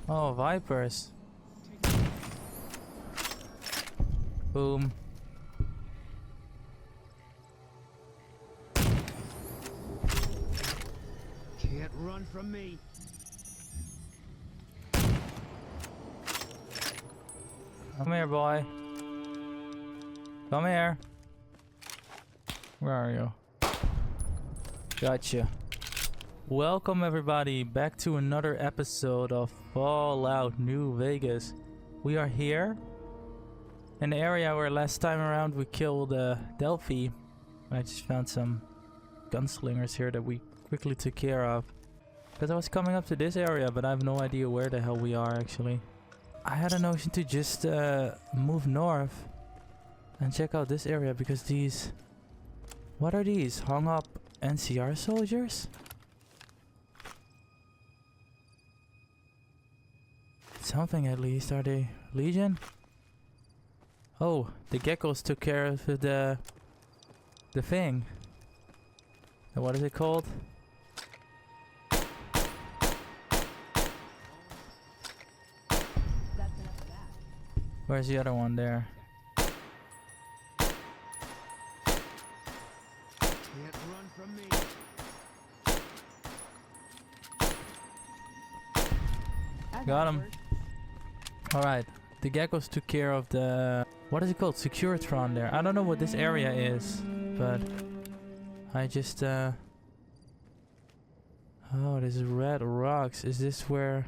Oh, vipers. Boom. Can't run from me. Come here, boy. Come here. Where are you? Gotcha. Welcome everybody back to another episode of Fallout New Vegas. We are here in the area where last time around we killed Delphi. I just found some gunslingers here that we quickly took care of. Because I was coming up to this area, but I have no idea where the hell we are actually. I had a notion to just move north and check out this area because these... What are these? Hung up NCR soldiers? Something at least. Are they Legion? Oh, the geckos took care of the thing. What is it called? Where's the other one there? Can't run from me. Got him. Alright, the geckos took care of the... What is it called? Securitron there. I don't know what this area is, but... I just... Oh, this is red rocks. Is this where...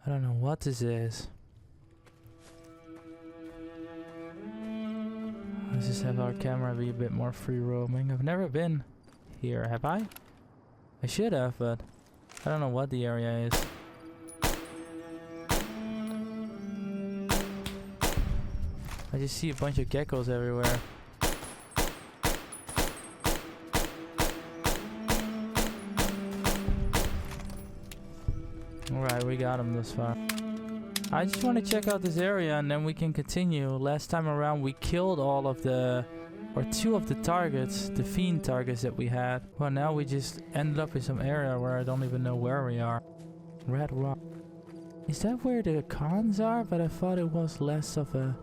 I don't know what this is. Let's just have our camera be a bit more free roaming. I've never been here, have I? I should have, but I don't know what the area is. I just see a bunch of geckos everywhere. Alright, we got him this far. I just want to check out this area and then we can continue. Last time around we killed all of the... or two of the targets, the fiend targets that we had. Well, now we just ended up in some area where I don't even know where we are. Red rock. Is that where the cons are? But I thought it was less of a...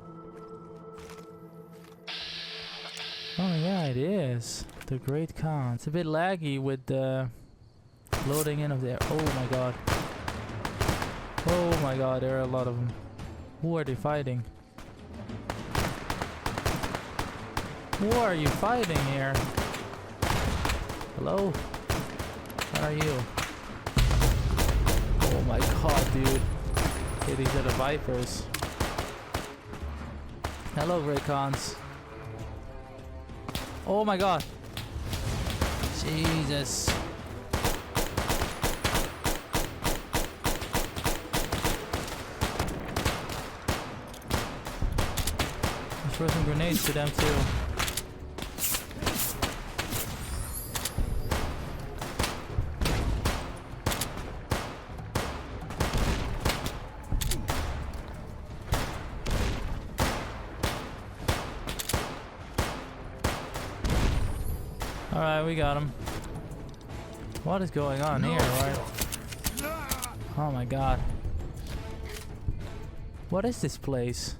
Oh yeah, it is. The Great Khan. It's a bit laggy with the loading in of the... Oh my god. Oh my god, there are a lot of them. Who are they fighting? Who are you fighting here? Hello? Where are you? Oh my god, dude. Okay, these are the vipers. Hello, Great Khans. Oh my god. Jesus. Let's throw some grenades to them too. Alright, we got him. What is going on here, right? Oh my god. What is this place?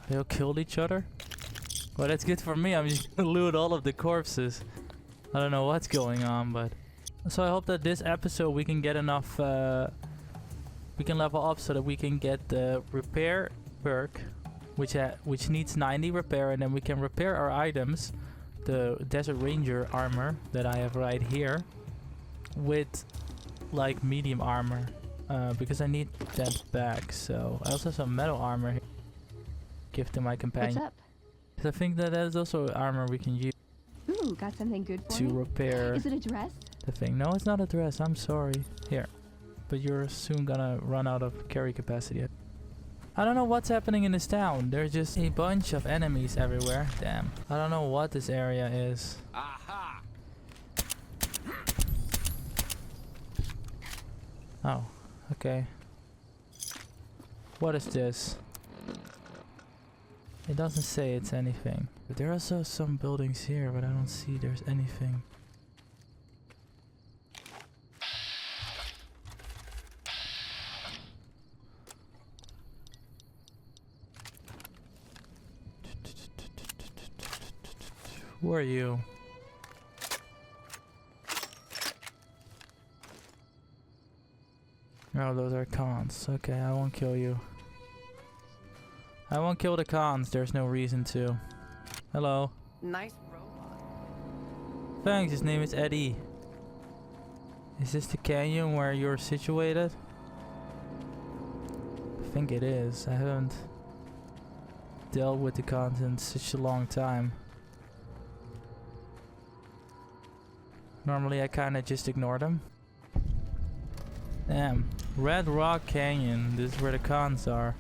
They all killed each other? Well, that's good for me. I'm just gonna loot all of the corpses. I don't know what's going on, but... So I hope that this episode we can get enough... we can level up so that we can get the repair perk. Which needs 90 repair, and then we can repair our items. The Desert Ranger armor that I have right here. With like medium armor. Because I need that back. So I also have some metal armor here. Give to my companion. What's up? So I think that is also armor we can use. Ooh, got something good for to me? repair Is it a dress? the thing. No, it's not a dress. I'm sorry. Here. But you're soon gonna run out of carry capacity. I don't know what's happening in this town. There's just a bunch of enemies everywhere. Damn. I don't know what this area is. Aha! Oh, okay. What is this? It doesn't say it's anything. But there are also some buildings here, but I don't see there's anything. Who are you? Oh, those are cons. Okay, I won't kill you. I won't kill the cons. There's no reason to. Hello. Nice robot. Thanks, his name is Eddie. Is this the canyon where you're situated? I think it is. I haven't dealt with the cons in such a long time. Normally I kinda just ignore them. Damn. Red Rock Canyon. This is where the cons are.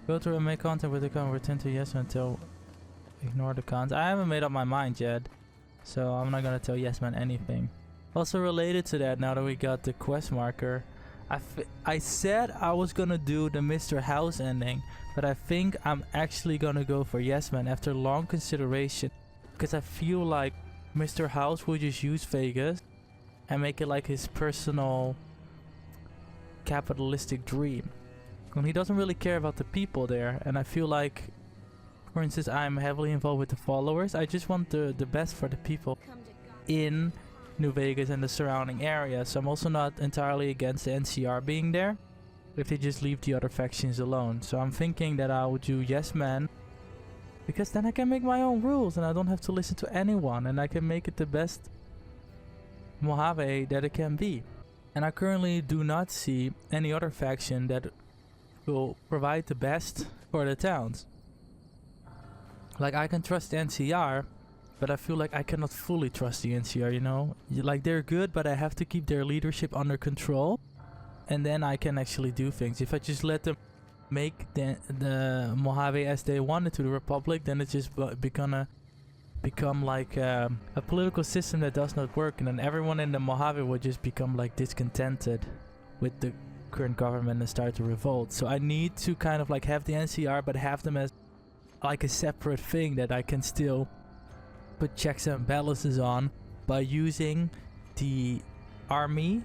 Go through and make contact with the con. Return to yes until ignore the cons. I haven't made up my mind yet, so I'm not gonna tell yes man anything. Also related to that, now that we got the quest marker, I said I was gonna do the Mr. House ending, but I think I'm actually gonna go for yes man after long consideration, because I feel like Mr. House would just use Vegas and make it like his personal capitalistic dream. And he doesn't really care about the people there, and I feel like, for instance, I'm heavily involved with the followers. I just want the best for the people in New Vegas and the surrounding area. So I'm also not entirely against the NCR being there if they just leave the other factions alone. So I'm thinking that I would do yes man, because then I can make my own rules and I don't have to listen to anyone, and I can make it the best Mojave that it can be. And I currently do not see any other faction that will provide the best for the towns. Like, I can trust the NCR, but I feel like I cannot fully trust the NCR, you know? Like, they're good, but I have to keep their leadership under control, and then I can actually do things. If I just let them make the Mojave as they wanted to, the Republic, then it's just become like a political system that does not work, and then everyone in the Mojave would just become like discontented with the current government and start to revolt. So I need to kind of like have the NCR, but have them as like a separate thing that I can still put checks and balances on by using the army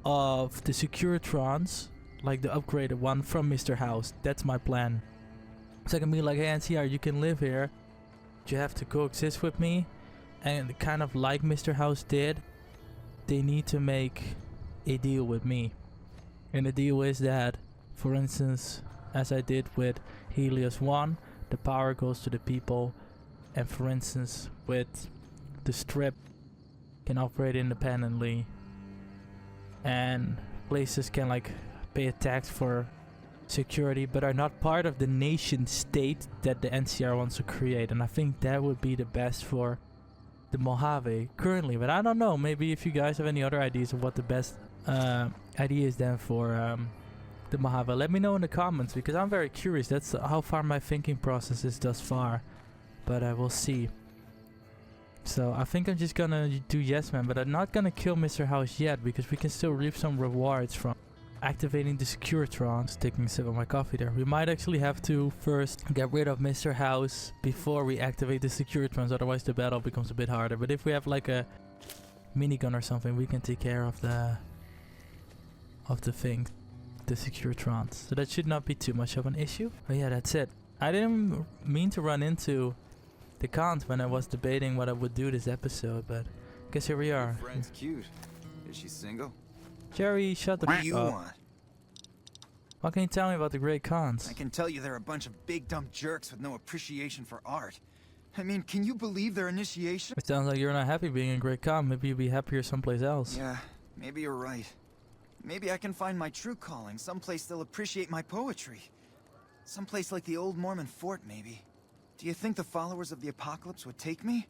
of the Securitrons, like the upgraded one from Mr. House. That's my plan. So I can be like, hey NCR, you can live here, you have to coexist with me, and kind of like Mr. House did, they need to make a deal with me. And the deal is that, for instance, as I did with Helios 1, the power goes to the people, and for instance with the Strip can operate independently, and places can like pay a tax for security but are not part of the nation state that the NCR wants to create. And I think that would be the best for the Mojave currently, but I don't know, maybe if you guys have any other ideas of what the best idea is then for the Mojave, let me know in the comments, because I'm very curious. That's how far my thinking process is thus far, but I will see. So I think I'm just gonna do yes man, but I'm not gonna kill Mr. House yet, because we can still reap some rewards from activating the Securitrons. Taking a sip of my coffee there. We might actually have to first get rid of Mr. House before we activate the Securitrons, otherwise the battle becomes a bit harder. But if we have like a minigun or something, we can take care of the thing, the Securitrons. So that should not be too much of an issue. But yeah, that's it. I didn't mean to run into the cons when I was debating what I would do this episode, but I guess here we are. Your friend's cute. Is she single? Jerry, shut the What f do you up. want? What can you tell me about the great cons? I can tell you they're a bunch of big dumb jerks with no appreciation for art. I mean, can you believe their initiation? It sounds like you're not happy being a great con. Maybe you'd be happier someplace else. Yeah, maybe you're right. Maybe I can find my true calling, someplace they'll appreciate my poetry. Someplace like the old Mormon fort, maybe. Do you think the followers of the apocalypse would take me?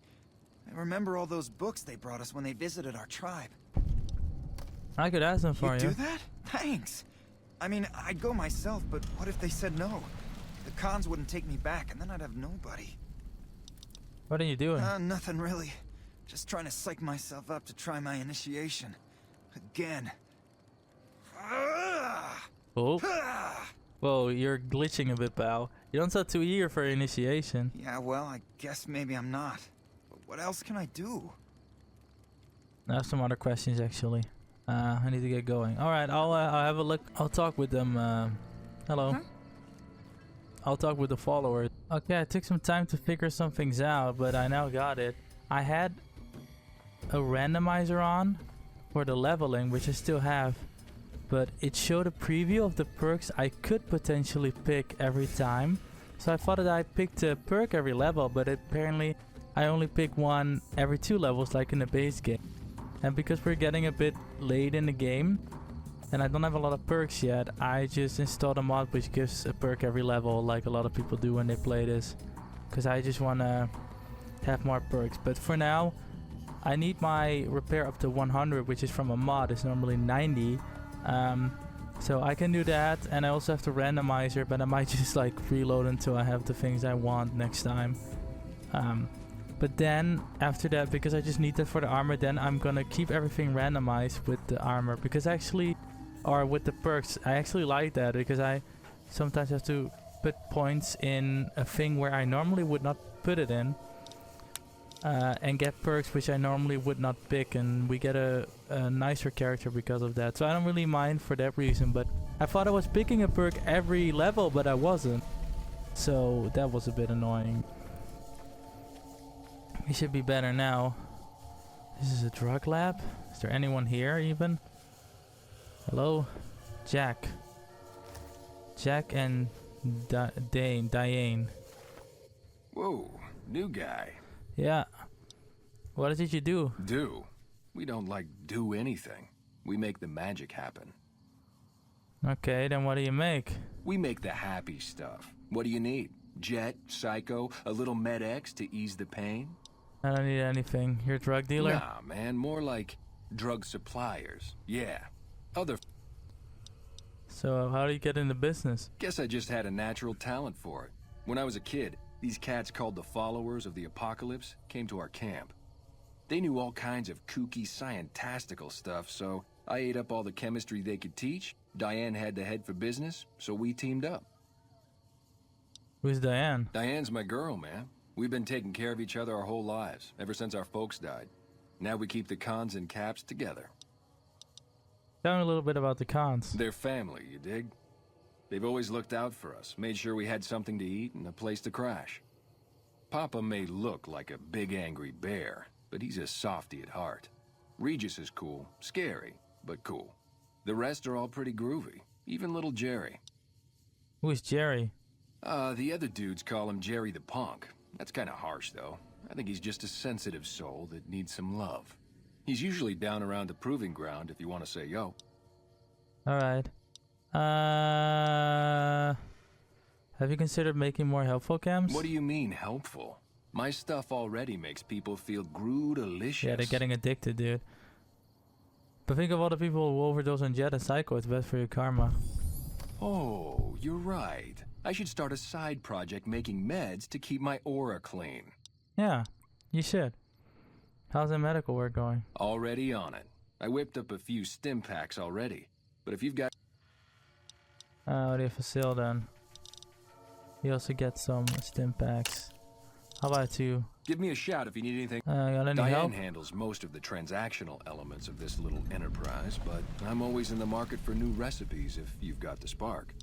I remember all those books they brought us when they visited our tribe. I could ask them for You you. do that? Thanks. I mean, I'd go myself, but what if they said no? The cons wouldn't take me back, and then I'd have nobody. What are you doing? Nothing really. Just trying to psych myself up to try my initiation. Again. Oh. Whoa, you're glitching a bit, pal. You don't sound too eager for initiation. Yeah, well, I guess maybe I'm not. But what else can I do? I have some other questions actually. I need to get going. All right, I'll have a look. I'll talk with them Hello. Huh? I'll talk with the followers. Okay, I took some time to figure some things out, but I now got it. I had a randomizer on for the leveling, which I still have, but it showed a preview of the perks I could potentially pick every time. So I thought that I picked a perk every level, but apparently I only pick one every 2 levels like in the base game. And because we're getting a bit late in the game and I don't have a lot of perks yet, I just installed a mod which gives a perk every level like a lot of people do when they play this. Because I just want to have more perks. But for now, I need my repair up to 100, which is from a mod. It's normally 90. So I can do that, and I also have the randomizer, but I might just like reload until I have the things I want next time. But then after that, because I just need that for the armor, then I'm gonna keep everything randomized with the armor, because actually, or with the perks, I actually like that because I sometimes have to put points in a thing where I normally would not put it in. And get perks which I normally would not pick, and we get a nicer character because of that. So I don't really mind for that reason, but I thought I was picking a perk every level, but I wasn't. So that was a bit annoying. We should be better now. This is a drug lab? Is there anyone here even? Hello? Jack. Jack and Diane. Whoa, new guy. Yeah. What did you do? Do? We don't like do anything. We make the magic happen. Okay, then what do you make? We make the happy stuff. What do you need? Jet, Psycho, a little Med-X to ease the pain? I don't need anything. You're a drug dealer? Nah, man, more like drug suppliers. Yeah. Other... So how do you get into business? Guess I just had a natural talent for it. When I was a kid, these cats called the followers of the apocalypse came to our camp. They knew all kinds of kooky, scientistical stuff, so I ate up all the chemistry they could teach. Diane had to head for business, so we teamed up. Who's Diane? Diane's my girl, man. We've been taking care of each other our whole lives, ever since our folks died. Now we keep the cons and caps together. Tell me a little bit about the cons. They're family, you dig? They've always looked out for us, made sure we had something to eat and a place to crash. Papa may look like a big angry bear, but he's a softy at heart. Regis is cool, scary, but cool. The rest are all pretty groovy, even little Jerry. Who is Jerry? The other dudes call him Jerry the Punk. That's kinda harsh, though. I think he's just a sensitive soul that needs some love. He's usually down around the proving ground if you want to say yo. Alright. Have you considered making more helpful cams? What do you mean, helpful? My stuff already makes people feel groo-delicious. Yeah, they're getting addicted, dude. But think of all the people who overdose on Jet and Psycho. It's bad for your karma. Oh, you're right. I should start a side project making meds to keep my aura clean. Yeah, you should. How's the medical work going? Already on it. I whipped up a few stim packs already. But if you've got... What do you have for sale then? You also get some stim packs. How about you? Give me a shout if you need anything. Got any Diane help? handles most of the transactional elements of this little enterprise, but I'm always in the market for new recipes if you've got the spark.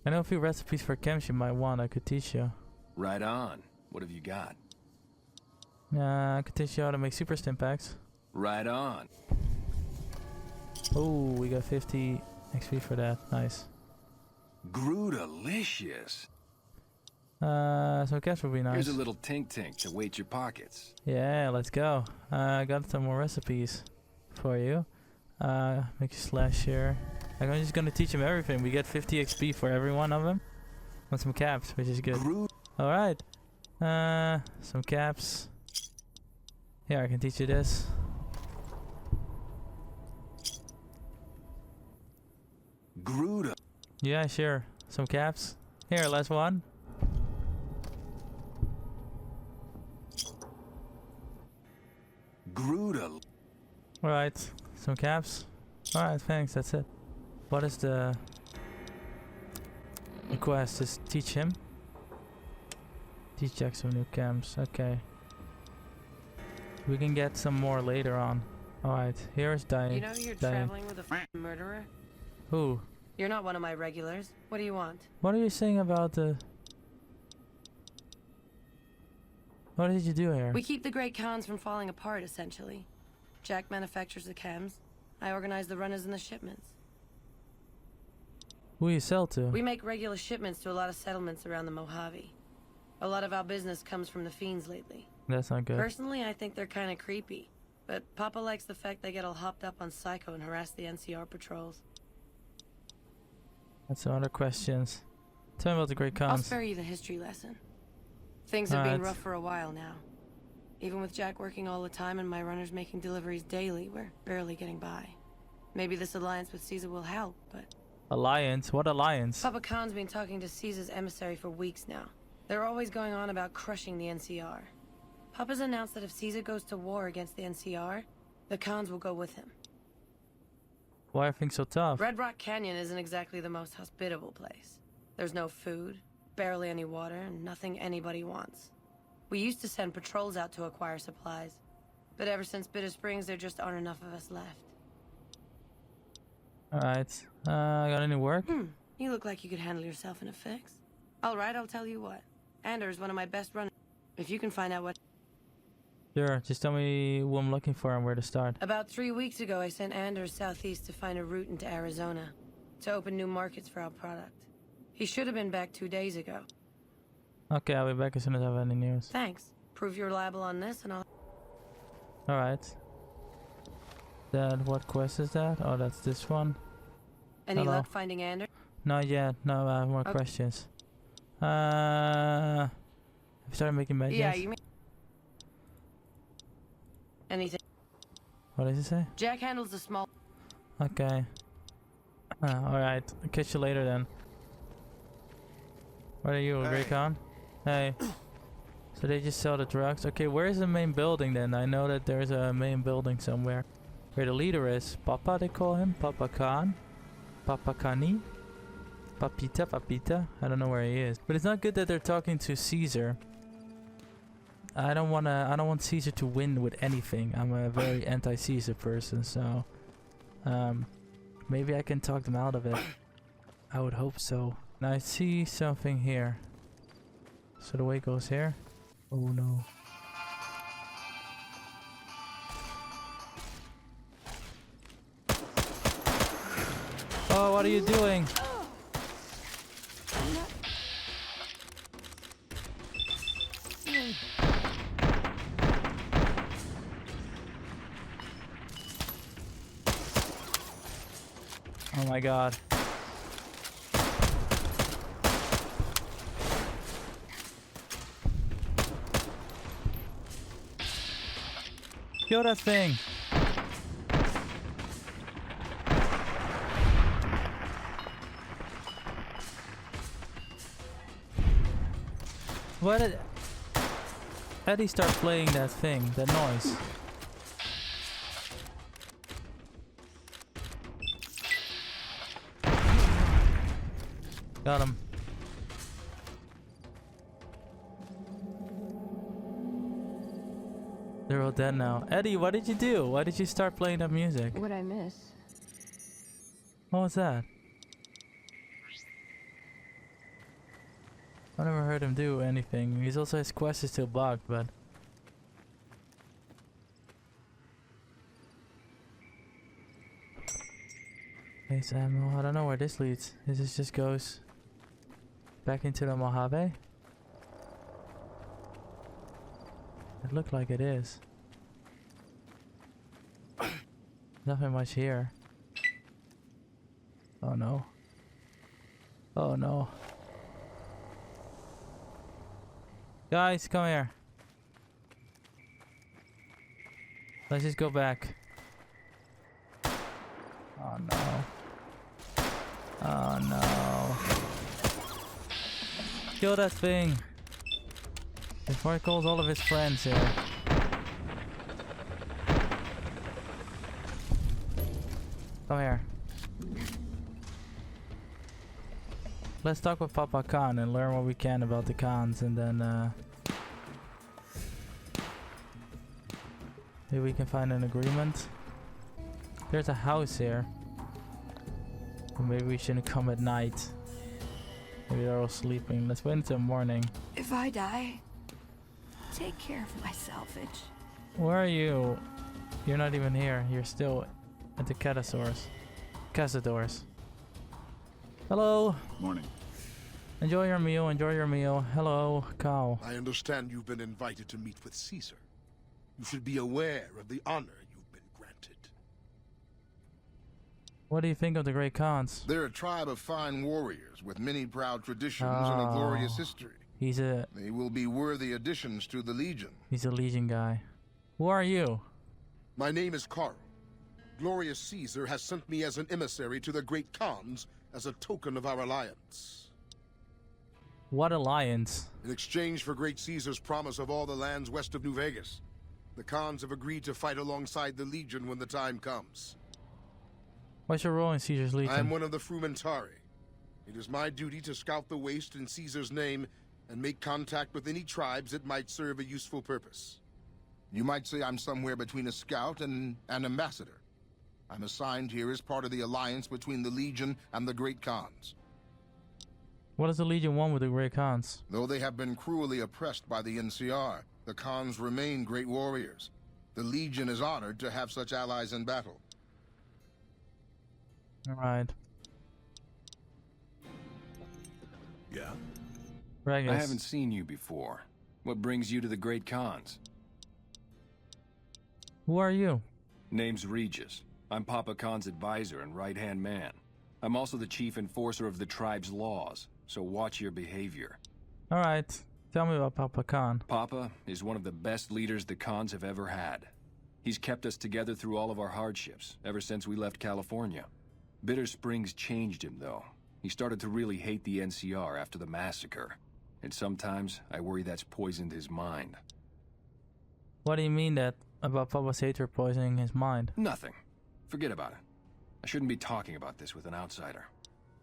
I know a few recipes for chems you might want. I could teach you. Right on. What have you got? I could teach you how to make super stim packs. Right on. Oh, we got 50 XP for that. Nice. Groo-delicious. So cash would be nice. Here's a little tink-tink to weight your pockets. Yeah, let's go. I got some more recipes for you. Make you slash here. I'm just gonna teach him everything. We get 50 XP for every one of them. And some caps, which is good. Alright. Some caps. Yeah, I can teach you this. Gruda. Yeah, sure. Some caps. Here, last one. Gruda. Alright, some caps. Alright, thanks, that's it. What is the request? Just teach him? Teach Jack some new camps, okay. We can get some more later on. Alright, here's Diane. You know you're traveling with a murderer? Who? You're not one of my regulars. What do you want? What are you saying about the... What did you do here? We keep the Great Khans from falling apart, essentially. Jack manufactures the chems. I organize the runners and the shipments. Who you sell to? We make regular shipments to a lot of settlements around the Mojave. A lot of our business comes from the fiends lately. That's not good. Personally, I think they're kind of creepy. But Papa likes the fact they get all hopped up on Psycho and harass the NCR patrols. That's some other questions. Tell me about the Great I'll Khans. spare you the history lesson. Things have been Alright. rough for a while now. Even with Jack working all the time and my runners making deliveries daily, we're barely getting by. Maybe this alliance with Caesar will help, but... Alliance? What alliance? Papa Khan's been talking to Caesar's emissary for weeks now. They're always going on about crushing the NCR. Papa's announced that if Caesar goes to war against the NCR, the Khans will go with him. Why are you think so tough? Red Rock Canyon isn't exactly the most hospitable place. There's no food, barely any water, and nothing anybody wants. We used to send patrols out to acquire supplies, but ever since Bitter Springs, there just aren't enough of us left. Alright. Got any work? You look like you could handle yourself in a fix. Alright, I'll tell you what. Ander's one of my best runners. If you can find out what... Sure, just tell me who I'm looking for and where to start. About 3 weeks ago, I sent Anders southeast to find a route into Arizona, to open new markets for our product. He should have been back 2 days ago. Okay, I'll be back as soon as I have any news. Thanks. Prove you're reliable on this and I'll... Alright. That, what quest is that? Oh, that's this one. Any Hello. luck finding Anders? Not yet. No, I have more Okay. questions. Have you started making medicines? Yeah, you mean... Anything? What does it say? Jack handles the small... Okay. Alright. I'll catch you later then. What are you, a Great Khan? Hey. So they just sell the drugs. Okay, where's the main building then? I know that there's a main building somewhere. Where the leader is. Papa, they call him? Papa Khan? Papa Khani? Papita? I don't know where he is. But it's not good that they're talking to Caesar. I don't want Caesar to win with anything. I'm a very anti-Caesar person, so... maybe I can talk them out of it. I would hope so. Now I see something here. So the way goes here. Oh no. Oh, what are you doing? Oh my god. Kill that thing. Why did Eddie start playing that thing, that noise? Got him. They're all dead now. Eddie, what did you do? Why did you start playing that music? What'd I miss? What was that? I never heard him do anything. He's also, his quest is still bugged, but... Base ammo. I don't know where this leads. This just goes back into the Mojave. It looked like it is. Nothing much here. Oh no. Oh no. Guys, come here. Let's just go back. Oh no. Oh no. Kill that thing. Before he calls all of his friends here. Come here. Let's talk with Papa Khan and learn what we can about the Khans, and then maybe we can find an agreement. There's a house here. Maybe we shouldn't come at night. Maybe they're all sleeping. Let's wait until morning. If I die, take care of my salvage. Where are you? You're not even here. You're still at the Cazadors. Hello. Morning. Enjoy your meal. Enjoy your meal. Hello, cow. I understand you've been invited to meet with Caesar. You should be aware of the honor you've been granted. What do you think of the Great Khans? They're a tribe of fine warriors with many proud traditions and a glorious history. They will be worthy additions to the Legion. He's a Legion guy. Who are you? My name is Carl. Glorious Caesar has sent me as an emissary to the Great Khans as a token of our alliance. What alliance? In exchange for Great Caesar's promise of all the lands west of New Vegas, the Khans have agreed to fight alongside the Legion when the time comes. What's your role in Caesar's Legion? I am one of the Frumentari. It is my duty to scout the waste in Caesar's name and make contact with any tribes that might serve a useful purpose. You might say I'm somewhere between a scout and an ambassador. I'm assigned here as part of the alliance between the Legion and the Great Khans. What does the Legion want with the Great Khans? Though they have been cruelly oppressed by the NCR, the Khans remain great warriors. The Legion is honored to have such allies in battle. Alright. Yeah? Regis. I haven't seen you before. What brings you to the Great Khans? Who are you? Name's Regis. I'm Papa Khan's advisor and right-hand man. I'm also the chief enforcer of the tribe's laws, so watch your behavior. Alright. Tell me about Papa Khan. Papa is one of the best leaders the Khans have ever had. He's kept us together through all of our hardships, ever since we left California. Bitter Springs changed him, though. He started to really hate the NCR after the massacre. And sometimes, I worry that's poisoned his mind. What do you mean that about Papa's hatred poisoning his mind? Nothing. Forget about it. I shouldn't be talking about this with an outsider.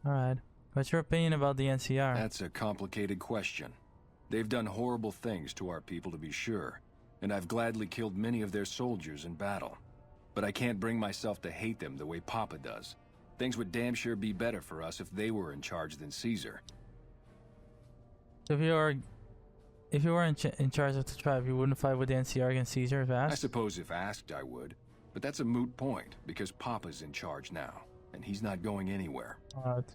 Alright. What's your opinion about the NCR? That's a complicated question. They've done horrible things to our people, to be sure, and I've gladly killed many of their soldiers in battle. But I can't bring myself to hate them the way Papa does. Things would damn sure be better for us if they were in charge than Caesar. If you were in charge of the tribe, you wouldn't fight with the NCR against Caesar if asked? I suppose if asked, I would. But that's a moot point, because Papa's in charge now, and he's not going anywhere. Alright.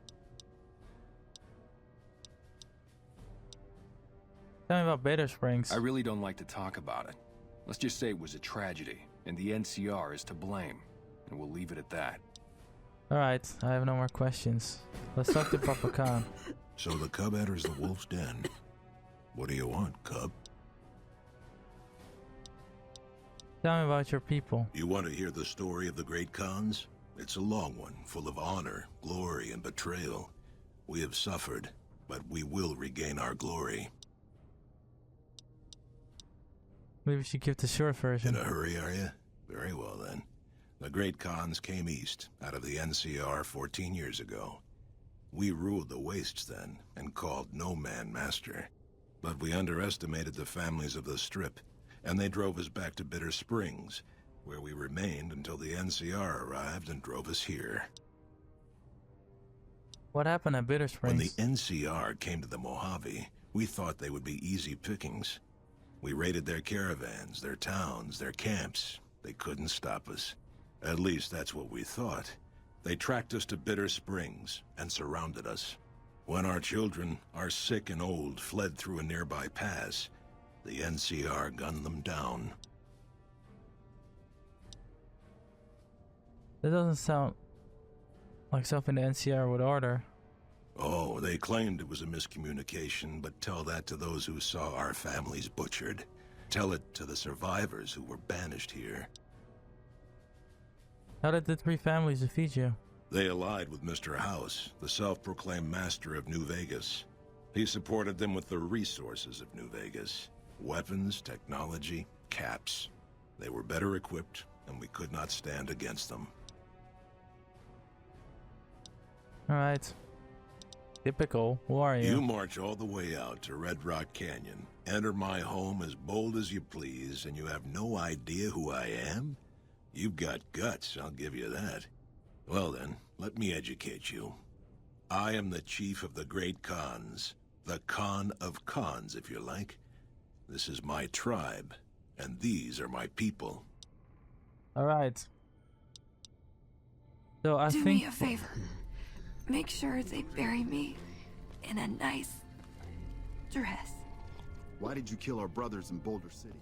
Tell me about Bitter Springs. I really don't like to talk about it. Let's just say it was a tragedy, and the NCR is to blame, and we'll leave it at that. Alright, I have no more questions. Let's talk to Papa Khan. So the cub enters the wolf's den. What do you want, cub? Tell me about your people. You want to hear the story of the Great Khans? It's a long one, full of honor, glory, and betrayal. We have suffered, but we will regain our glory. Maybe we should give the short version. In a hurry, are you? Very well, then. The Great Khans came east, out of the NCR 14 years ago. We ruled the wastes then, and called no man master. But we underestimated the families of the Strip, and they drove us back to Bitter Springs, where we remained until the NCR arrived and drove us here. What happened at Bitter Springs? When the NCR came to the Mojave, we thought they would be easy pickings. We raided their caravans, their towns, their camps. They couldn't stop us. At least that's what we thought. They tracked us to Bitter Springs and surrounded us. When our children, our sick and old, fled through a nearby pass, the NCR gunned them down. That doesn't sound like something the NCR would order. Oh, they claimed it was a miscommunication, but tell that to those who saw our families butchered. Tell it to the survivors who were banished here. How did the three families defeat you? They allied with Mr. House, the self-proclaimed master of New Vegas. He supported them with the resources of New Vegas. Weapons, technology, caps. They were better equipped, and we could not stand against them. Alright. Typical. Who are you? You march all the way out to Red Rock Canyon, enter my home as bold as you please, and you have no idea who I am? You've got guts, I'll give you that. Well then, Let me educate you. I am the chief of the Great Khans. The Khan of Khans, if you like. This is my tribe, and these are my people. Alright. So I Do think... me a favor. Make sure they bury me in a nice dress. Why did you kill our brothers in Boulder City?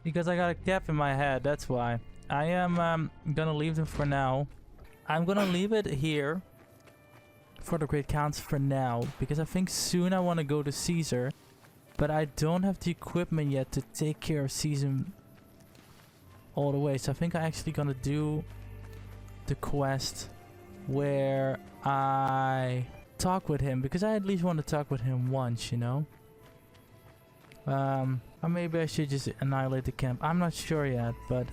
Because I got a cap in my head, that's why. I am gonna leave them for now. I'm gonna leave it here for the Great Khans for now, because I think soon I want to go to Caesar, but I don't have the equipment yet to take care of Caesar all the way. So I think I'm actually gonna do the quest where I talk with him, because I at least want to talk with him once, you know. Or maybe I should just annihilate the camp. I'm not sure yet, but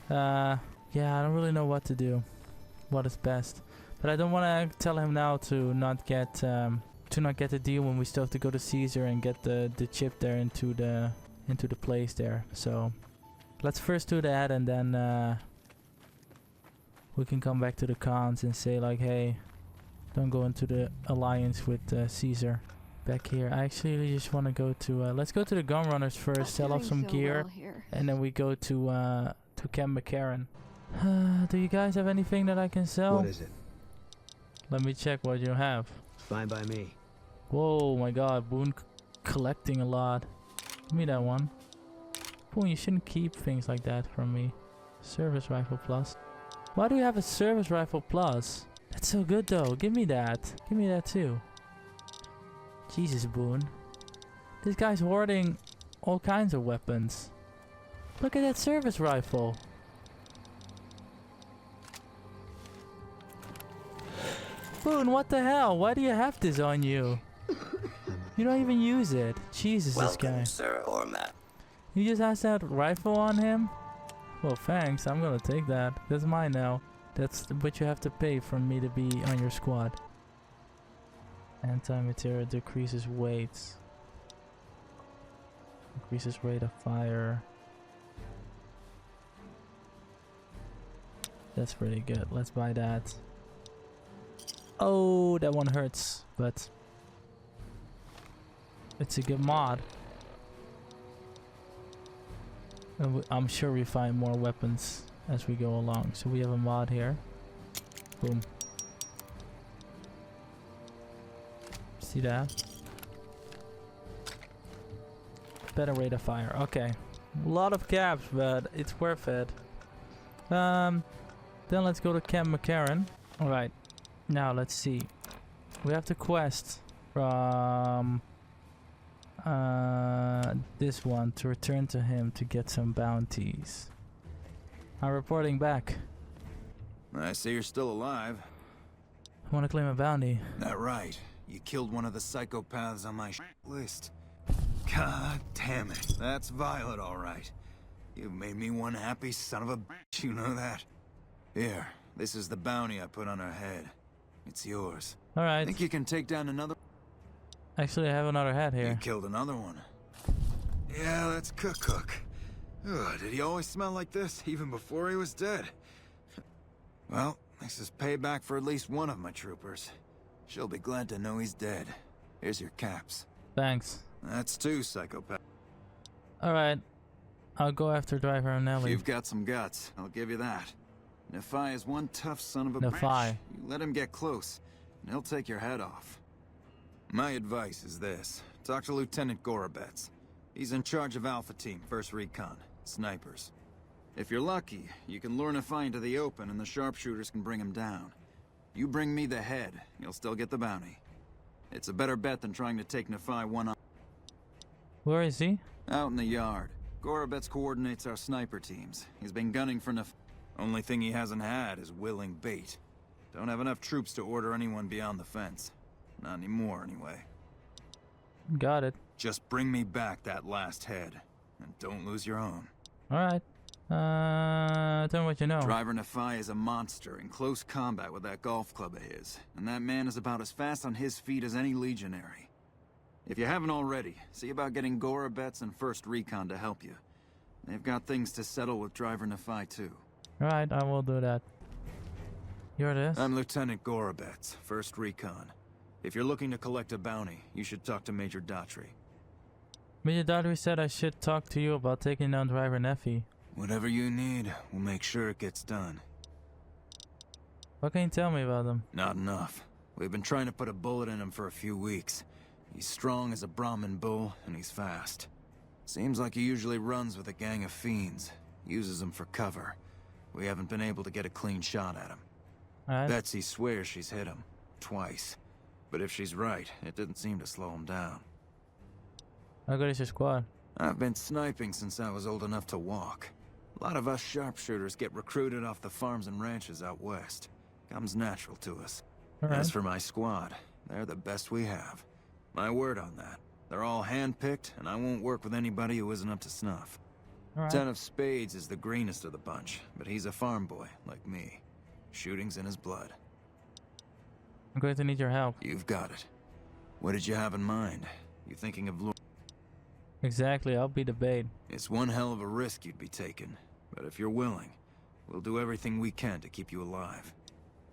yeah, I don't really know what to do, what is best. But I don't want to tell him now to not get the deal when we still have to go to Caesar and get the chip there into the place there. So let's first do that, and then we can come back to the Khans and say like, hey, don't go into the alliance with Caesar. Back here, I actually just want to go to let's go to the gun runners first, sell off some gear, and then we go to Camp McCarran. Do you guys have anything that I can sell? What is it? Let me check what you have. Fine by me. Whoa, my god, Boone collecting a lot. Give me that one. Boone, you shouldn't keep things like that from me. Service rifle plus. Why do you have a service rifle plus? That's so good though. Give me that. Give me that too. Jesus, Boone. This guy's hoarding all kinds of weapons. Look at that service rifle. Boone, what the hell? Why do you have this on you? You don't even use it. Jesus, this guy. Sir Ormat. You just has that rifle on him? Well, thanks. I'm gonna take that. That's mine now. That's what you have to pay for me to be on your squad. Anti-material decreases weight. Increases rate of fire. That's pretty good. Let's buy that. Oh, that one hurts, but it's a good mod. And I'm sure we find more weapons as we go along. So we have a mod here. Boom. See that? Better rate of fire. Okay. A lot of caps, but it's worth it. Then let's go to Camp McCarran. Alright. Now let's see. We have the quest from this one to return to him to get some bounties. I'm reporting back. I see you're still alive. I want to claim a bounty. That right. You killed one of the psychopaths on my list. God damn it. That's Violet, all right. You've made me one happy son of a bitch, you know that? Here, this is the bounty I put on her head. It's yours. Alright. Think you can take down another? Actually, I have another hat here. You killed another one. Yeah, that's Cook. Ugh, did he always smell like this, even before he was dead? Well, this is payback for at least one of my troopers. She'll be glad to know he's dead. Here's your caps. Thanks. That's two, psychopath. Alright. I'll go after Driver Nelly. You've got some guts, I'll give you that. Nephi is one tough son of a Nephi. bitch. You let him get close, and he'll take your head off. My advice is this. Talk to Lieutenant Gorobets. He's in charge of Alpha Team, 1st Recon. Snipers. If you're lucky, you can lure Nephi into the open and the sharpshooters can bring him down. You bring me the head, you'll still get the bounty. It's a better bet than trying to take Nephi one-on. Where is he? Out in the yard. Gorobets coordinates our sniper teams. He's been gunning for Nephi. Only thing he hasn't had is willing bait. Don't have enough troops to order anyone beyond the fence. Not anymore, anyway. Got it. Just bring me back that last head. And don't lose your own. Alright. Tell me what you know. Driver Nephi is a monster in close combat with that golf club of his. And that man is about as fast on his feet as any legionary. If you haven't already, see about getting Gorobets and 1st Recon to help you. They've got things to settle with driver Nephi, too. Alright, I will do that. You're this? I'm Lieutenant Gorobets, 1st Recon. If you're looking to collect a bounty, you should talk to Major Daughtry. Major Daughtry said I should talk to you about taking down driver Nephi. Whatever you need, we'll make sure it gets done. What can you tell me about him? Not enough. We've been trying to put a bullet in him for a few weeks. He's strong as a Brahmin bull, and he's fast. Seems like he usually runs with a gang of fiends. Uses them for cover. We haven't been able to get a clean shot at him. Alright. Betsy swears she's hit him. Twice. But if she's right, it didn't seem to slow him down. How good is your squad? I've been sniping since I was old enough to walk. A lot of us sharpshooters get recruited off the farms and ranches out west. Comes natural to us. Alright. As for my squad, they're the best we have. My word on that. They're all hand-picked, and I won't work with anybody who isn't up to snuff. Alright. 10 of Spades is the greenest of the bunch, but he's a farm boy, like me. Shooting's in his blood. I'm going to need your help. You've got it. What did you have in mind? You thinking of Exactly, I'll be the bait. It's one hell of a risk you'd be taking, but if you're willing, we'll do everything we can to keep you alive.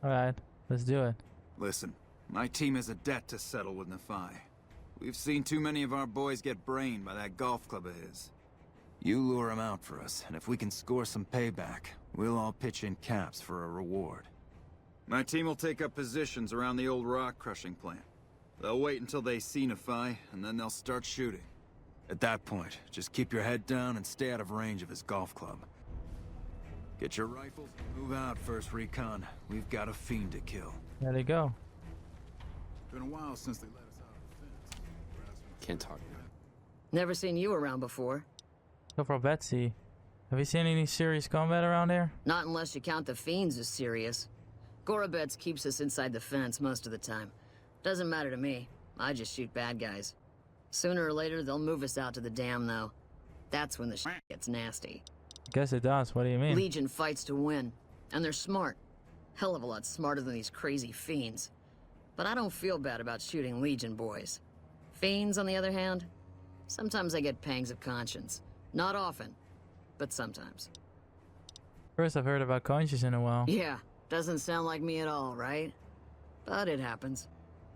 Alright, let's do it. Listen, my team has a debt to settle with Nephi. We've seen too many of our boys get brained by that golf club of his. You lure him out for us, and if we can score some payback, we'll all pitch in caps for a reward. My team will take up positions around the old rock-crushing plant. They'll wait until they see Nephi, and then they'll start shooting. At that point, just keep your head down and stay out of range of his golf club. Get your rifles and move out, 1st Recon. We've got a fiend to kill. There they go. Been a while since they let us out of the fence. Can't talk now. Never seen you around before. Go for Betsy. Have you seen any serious combat around here? Not unless you count the fiends as serious. Gorobets keeps us inside the fence most of the time. Doesn't matter to me. I just shoot bad guys. Sooner or later, they'll move us out to the dam, though. That's when the shit gets nasty. Guess it does. What do you mean? Legion fights to win. And they're smart. Hell of a lot smarter than these crazy fiends. But I don't feel bad about shooting Legion boys. Fiends, on the other hand, sometimes I get pangs of conscience. Not often, but sometimes. First I've heard about conscience in a while. Yeah, doesn't sound like me at all, right? But it happens.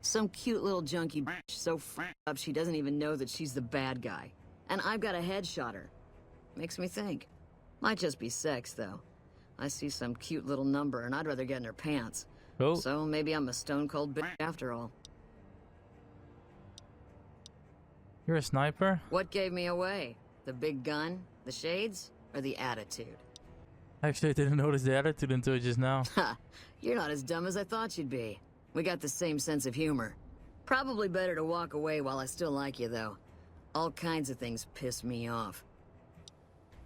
Some cute little junkie bitch so f***ed up she doesn't even know that she's the bad guy. And I've got a headshot her. Makes me think. Might just be sex, though. I see some cute little number and I'd rather get in her pants. Oh. So maybe I'm a stone-cold bitch after all. You're a sniper? What gave me away? The big gun, the shades, or the attitude? Actually, I didn't notice the attitude until just now. Ha! You're not as dumb as I thought you'd be. We got the same sense of humor. Probably better to walk away while I still like you, though. All kinds of things piss me off.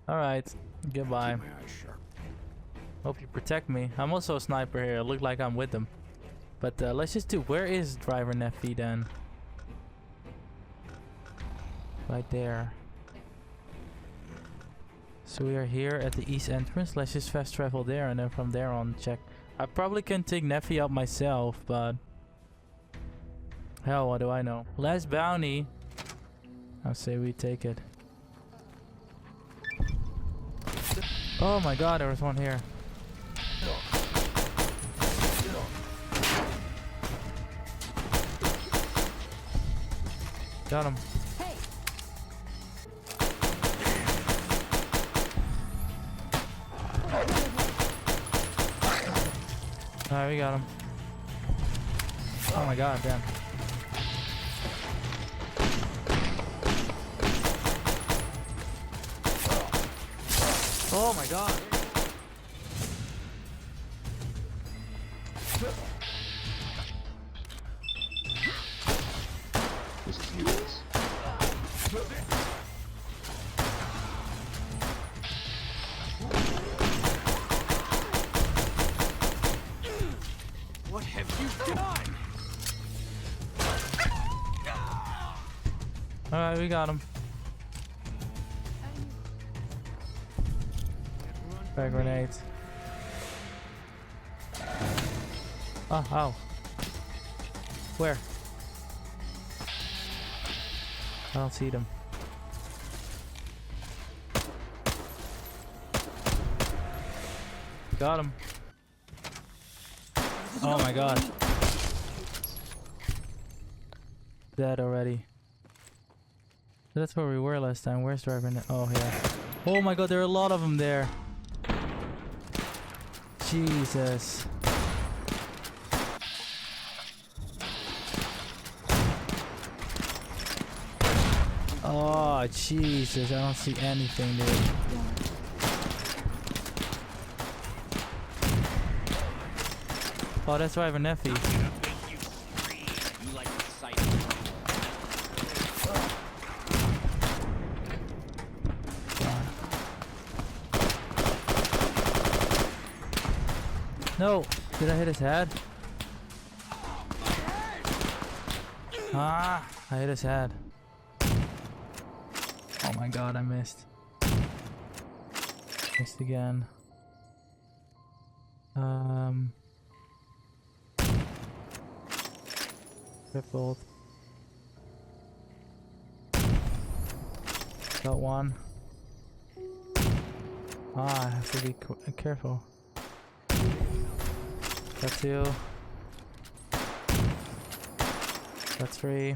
Alright, goodbye. Keep my eyes sharp. Hope you protect me. I'm also a sniper here. I look like I'm with them. But let's just do... Where is driver Nephi then? Right there. So we are here at the east entrance. Let's just fast travel there and then from there on check. I probably can take Nephi out myself, but... Hell, what do I know? Last bounty. I'll say we take it. Oh my god, there was one here. Got him. Alright, we got him. Oh my god, damn. Oh my god. This is useless. What have you done? Alright, we got him. Frag grenades. Oh, ow. Where? I don't see them. Got him. Oh my god. Dead already. That's where we were last time. Where's Driver? Oh, yeah. Oh my god, there are a lot of them there. Jesus. Oh, Jesus. I don't see anything, dude. Oh, that's Driver Nephi. No! Did I hit his head? Ah! I hit his head. Oh my god, I missed. Missed again. Crippled. Got one. Ah, I have to be careful. Got two. Got three.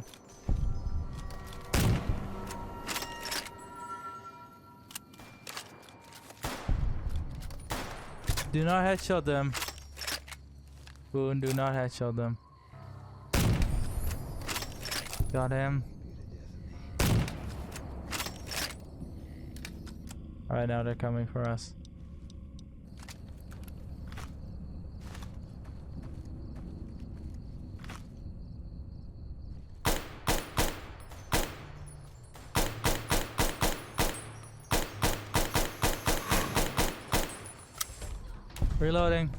Do not headshot them. Boone, do not headshot them. Got him. Alright, now they're coming for us. Reloading.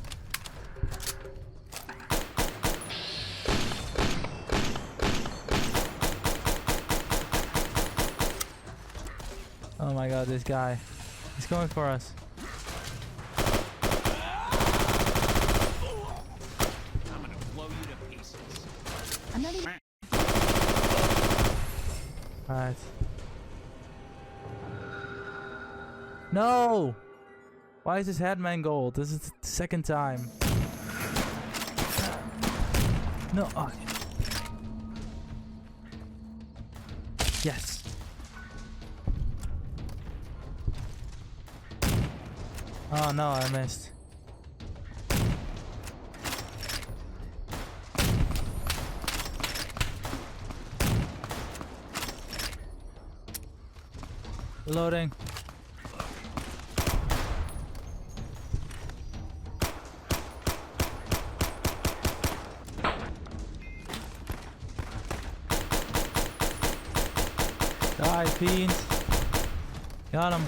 Oh my god, this guy. He's going for us. I'm gonna blow you to pieces. I'm not even. Alright. No! Why is this headman gold? This is the second time. No. Oh. Yes. Oh no, I missed. Loading. Die, fiends. Got him.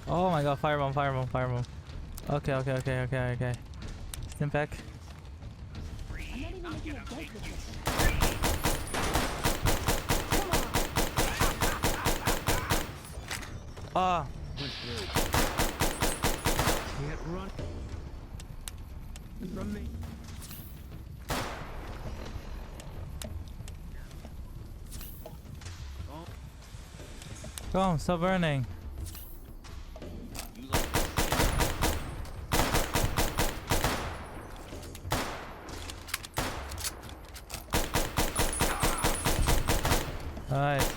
Oh my god, firebomb, firebomb, firebomb. Okay, okay, okay, okay, okay. Stim pack. I'm not even making a dent with this. Ah. Can't run from me. Go on, stop burning. Alright.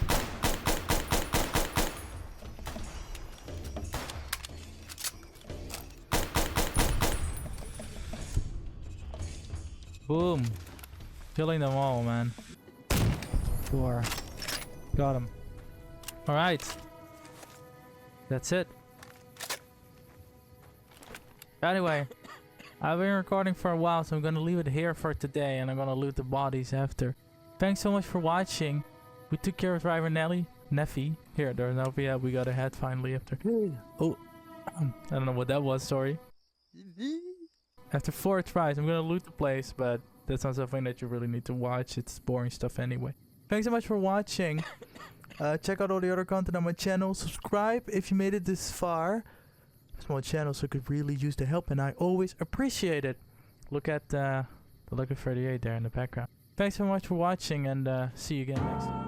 Boom. Killing them all, man. Four. Got him. Alright. That's it. Anyway, I've been recording for a while, so I'm gonna leave it here for today, and I'm gonna loot the bodies after. Thanks so much for watching. We took care of Driver Nephi. Here, there's Nephi. Yeah, we got a head finally after. Oh, I don't know what that was, sorry. After 4 tries, I'm gonna loot the place, but that's not something that you really need to watch. It's boring stuff anyway. Thanks so much for watching. Check out all the other content on my channel. Subscribe if you made it this far. Small channel, so I could really use the help, and I always appreciate it. Look at the Lucky 38 there in the background. Thanks so much for watching, and see you again next time.